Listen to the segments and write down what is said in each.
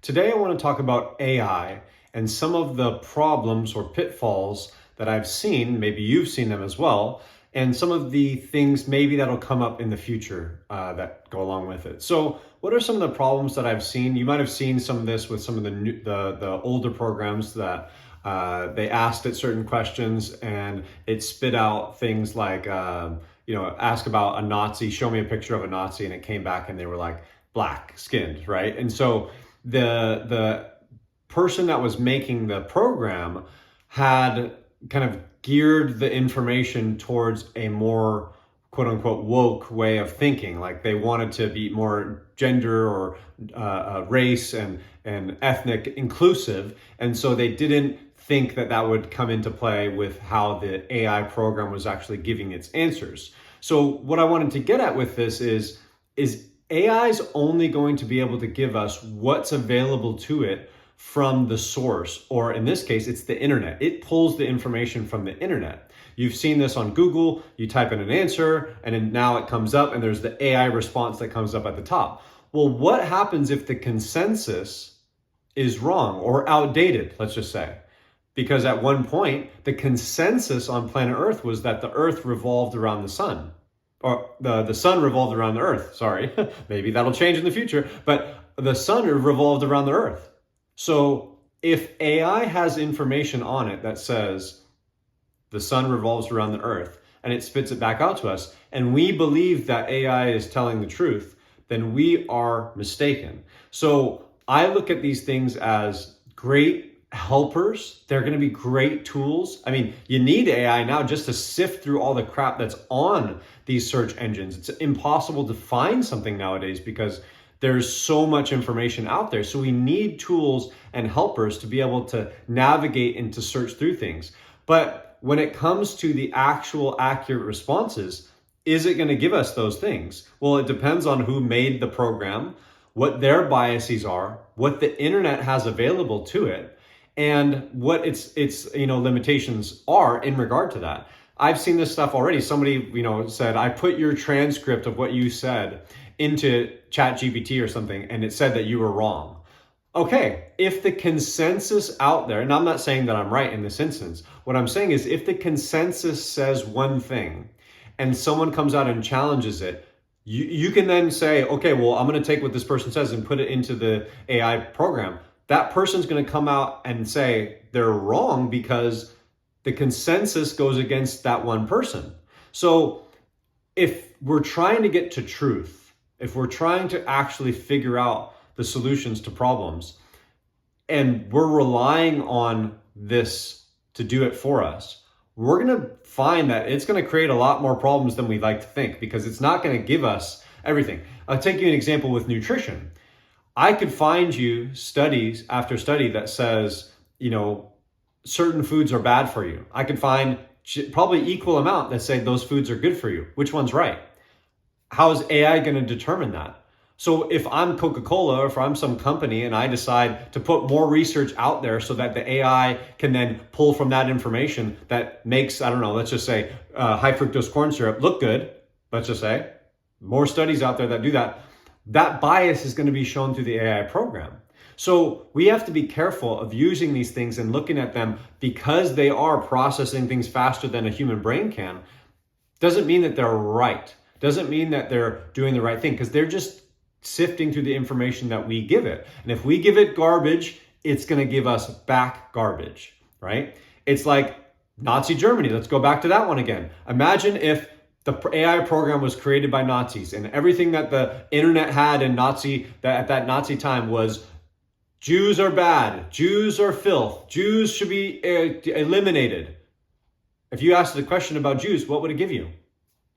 Today I want to talk about AI and some of the problems or pitfalls that I've seen, maybe you've seen them as well, and some of the things maybe that'll come up in the future that go along with it. So what are some of the problems that I've seen? You might have seen some of this with some of the older programs that they asked it certain questions and it spit out things like, ask about a Nazi, show me a picture of a Nazi, and it came back and they were like black skinned, right? And so the person that was making the program had kind of geared the information towards a more quote unquote woke way of thinking. Like they wanted to be more gender or race and ethnic inclusive. And so they didn't think that that would come into play with how the AI program was actually giving its answers. So what I wanted to get at with this is AI is only going to be able to give us what's available to it from the source, or in this case, it's the internet. It pulls the information from the internet. You've seen this on Google. You type in an answer, and then now it comes up, and there's the AI response that comes up at the top. Well, what happens if the consensus is wrong or outdated, let's just say? Because at one point, the consensus on planet Earth was that the Earth revolved around the sun. Or the sun revolved around the Earth, sorry. Maybe that'll change in the future, but the sun revolved around the Earth. So if AI has information on it that says the sun revolves around the Earth and it spits it back out to us, and we believe that AI is telling the truth, then we are mistaken. So I look at these things as great helpers. They're going to be great tools. I mean, you need AI now just to sift through all the crap that's on these search engines. It's impossible to find something nowadays because there's so much information out there. So we need tools and helpers to be able to navigate and to search through things. But when it comes to the actual accurate responses, is it going to give us those things? Well, it depends on who made the program, what their biases are, what the internet has available to it, and what its limitations are in regard to that. I've seen this stuff already. Somebody, said, I put your transcript of what you said into ChatGPT or something, and it said that you were wrong. Okay, if the consensus out there, and I'm not saying that I'm right in this instance, what I'm saying is if the consensus says one thing and someone comes out and challenges it, you can then say, okay, well, I'm going to take what this person says and put it into the AI program. That person's going to come out and say they're wrong because the consensus goes against that one person. So if we're trying to get to truth, if we're trying to actually figure out the solutions to problems, and we're relying on this to do it for us, we're going to find that it's going to create a lot more problems than we'd like to think, because it's not going to give us everything. I'll take you an example with nutrition. I could find you studies after study that says, certain foods are bad for you. I could find probably equal amount that say those foods are good for you. Which one's right? How is AI going to determine that? So if I'm Coca-Cola or if I'm some company and I decide to put more research out there so that the AI can then pull from that information that makes, let's just say high fructose corn syrup look good, let's just say, more studies out there that do that, that bias is going to be shown through the AI program. So we have to be careful of using these things and looking at them because they are processing things faster than a human brain can. Doesn't mean that they're right. Doesn't mean that they're doing the right thing, because they're just sifting through the information that we give it. And if we give it garbage, it's going to give us back garbage, right? It's like Nazi Germany. Let's go back to that one again. Imagine if the AI program was created by Nazis and everything that the internet had in at that Nazi time was Jews are bad, Jews are filth, Jews should be eliminated. If you asked the question about Jews, what would it give you?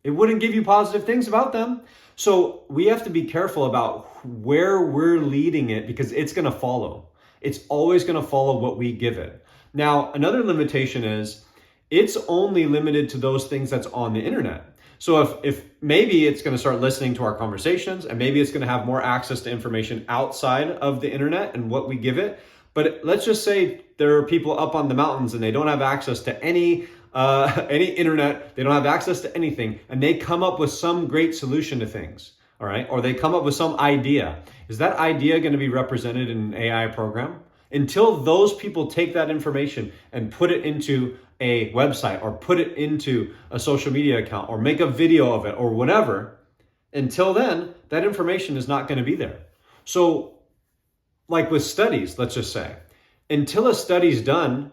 It wouldn't give you positive things about them. So we have to be careful about where we're leading it, because it's going to follow. It's always going to follow what we give it. Now, another limitation is it's only limited to those things that's on the internet. So if maybe it's going to start listening to our conversations, and maybe it's going to have more access to information outside of the internet and what we give it. But let's just say there are people up on the mountains and they don't have access to any internet, they don't have access to anything, and they come up with some great solution to things, all right? Or they come up with some idea, Is that idea going to be represented in an AI program? Until those people take that information and put it into a website or put it into a social media account or make a video of it or whatever, until then, that information is not going to be there. So, like with studies, let's just say, until a study's done,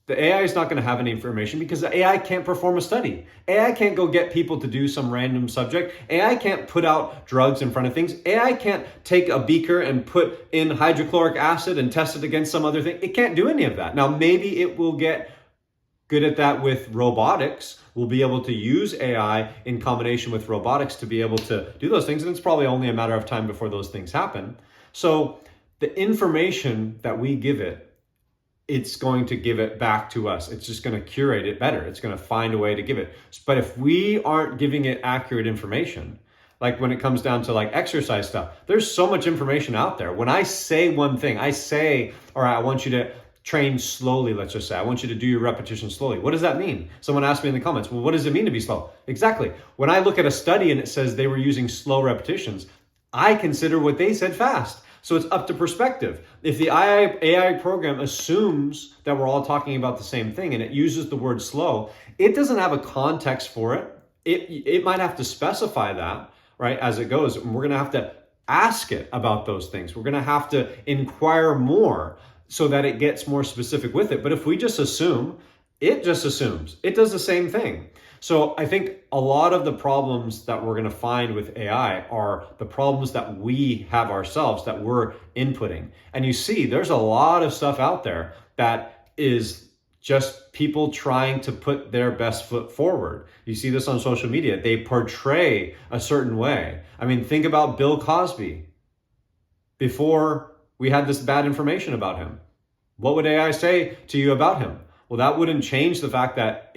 the AI is not going to have any information because the AI can't perform a study. AI can't go get people to do some random subject. AI can't put out drugs in front of things. AI can't take a beaker and put in hydrochloric acid and test it against some other thing. It can't do any of that. Now, maybe it will get good at that with robotics. We'll be able to use AI in combination with robotics to be able to do those things. And it's probably only a matter of time before those things happen. So the information that we give it, it's going to give it back to us. It's just going to curate it better. It's going to find a way to give it. But if we aren't giving it accurate information, like when it comes down to like exercise stuff, there's so much information out there. When I say one thing, I say, all right, I want you to train slowly, let's just say. I want you to do your repetition slowly. What does that mean? Someone asked me in the comments, well, what does it mean to be slow? Exactly. When I look at a study and it says they were using slow repetitions, I consider what they said fast. So it's up to perspective. If the AI program assumes that we're all talking about the same thing and it uses the word slow, it doesn't have a context for it. It might have to specify that, right, as it goes. And we're going to have to ask it about those things. We're going to have to inquire more so that it gets more specific with it. But if we just assume, it just assumes. It does the same thing. So I think a lot of the problems that we're going to find with AI are the problems that we have ourselves that we're inputting. And you see, there's a lot of stuff out there that is just people trying to put their best foot forward. You see this on social media. They portray a certain way. I mean, think about Bill Cosby. Before we had this bad information about him, what would AI say to you about him? Well, that wouldn't change the fact that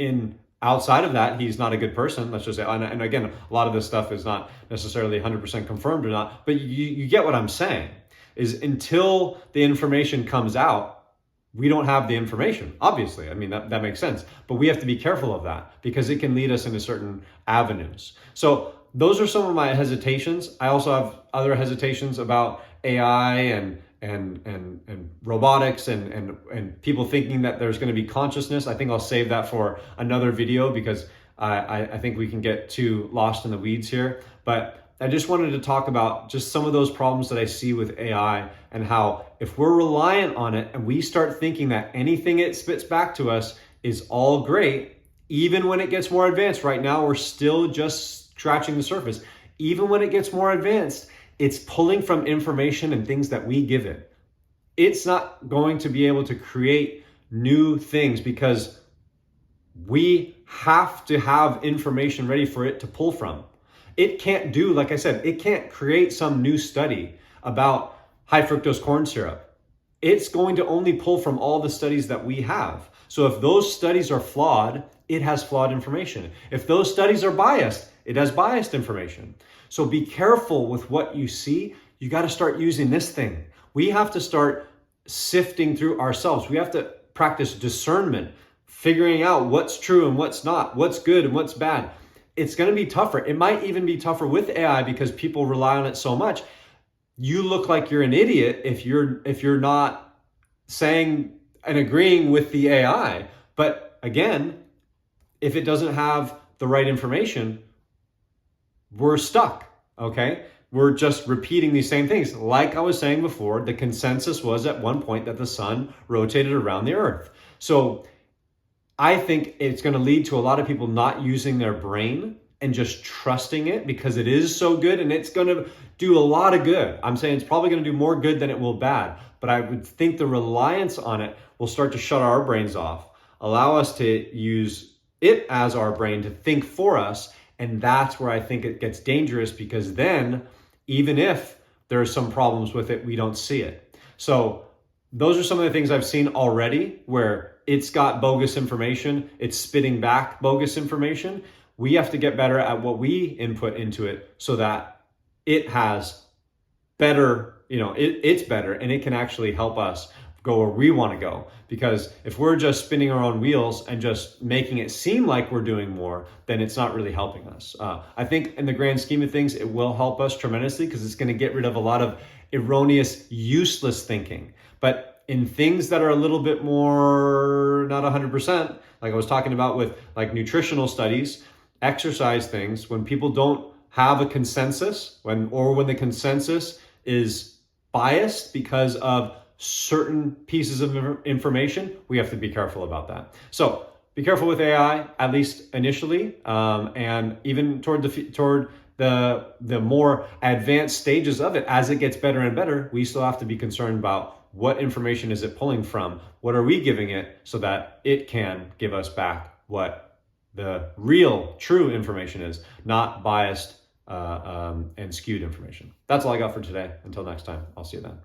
outside of that, he's not a good person, let's just say. And again, a lot of this stuff is not necessarily 100% confirmed or not, but you get what I'm saying, is until the information comes out, we don't have the information, obviously. I mean, that makes sense. But we have to be careful of that because it can lead us into certain avenues. So those are some of my hesitations. I also have other hesitations about AI and robotics and people thinking that there's going to be consciousness. I think I'll save that for another video because I think we can get too lost in the weeds here. But I just wanted to talk about just some of those problems that I see with AI and how if we're reliant on it and we start thinking that anything it spits back to us is all great, even when it gets more advanced. Right now, we're still just scratching the surface. Even when it gets more advanced, it's pulling from information and things that we give it. It's not going to be able to create new things because we have to have information ready for it to pull from. It can't do, like I said, it can't create some new study about high fructose corn syrup. It's going to only pull from all the studies that we have. So if those studies are flawed, it has flawed information. If those studies are biased, it has biased information. So be careful with what you see. You got to start using this thing. We have to start sifting through ourselves. We have to practice discernment, figuring out what's true and what's not, what's good and what's bad. It's going to be tougher. It might even be tougher with AI because people rely on it so much. You look like you're an idiot if you're not saying and agreeing with the AI. But again, if it doesn't have the right information, we're stuck, okay? We're just repeating these same things. Like I was saying before, the consensus was at one point that the sun rotated around the earth. So I think it's going to lead to a lot of people not using their brain and just trusting it because it is so good and it's going to do a lot of good. I'm saying it's probably going to do more good than it will bad, but I would think the reliance on it will start to shut our brains off, allow us to use it as our brain to think for us. And that's where I think it gets dangerous because then even if there are some problems with it, we don't see it. So those are some of the things I've seen already where it's got bogus information, it's spitting back bogus information. We have to get better at what we input into it so that it has better, it's better and it can actually help us go where we want to go. Because if we're just spinning our own wheels and just making it seem like we're doing more, then it's not really helping us. I think in the grand scheme of things, it will help us tremendously because it's going to get rid of a lot of erroneous, useless thinking. But in things that are a little bit more not 100%, like I was talking about with like nutritional studies, exercise things, when people don't have a consensus, when the consensus is biased because of certain pieces of information, we have to be careful about that. So be careful with AI, at least initially, and even toward the more advanced stages of it. As it gets better and better, we still have to be concerned about what information is it pulling from, what are we giving it, so that it can give us back what the real, true information is, not biased and skewed information. That's all I got for today. Until next time, I'll see you then.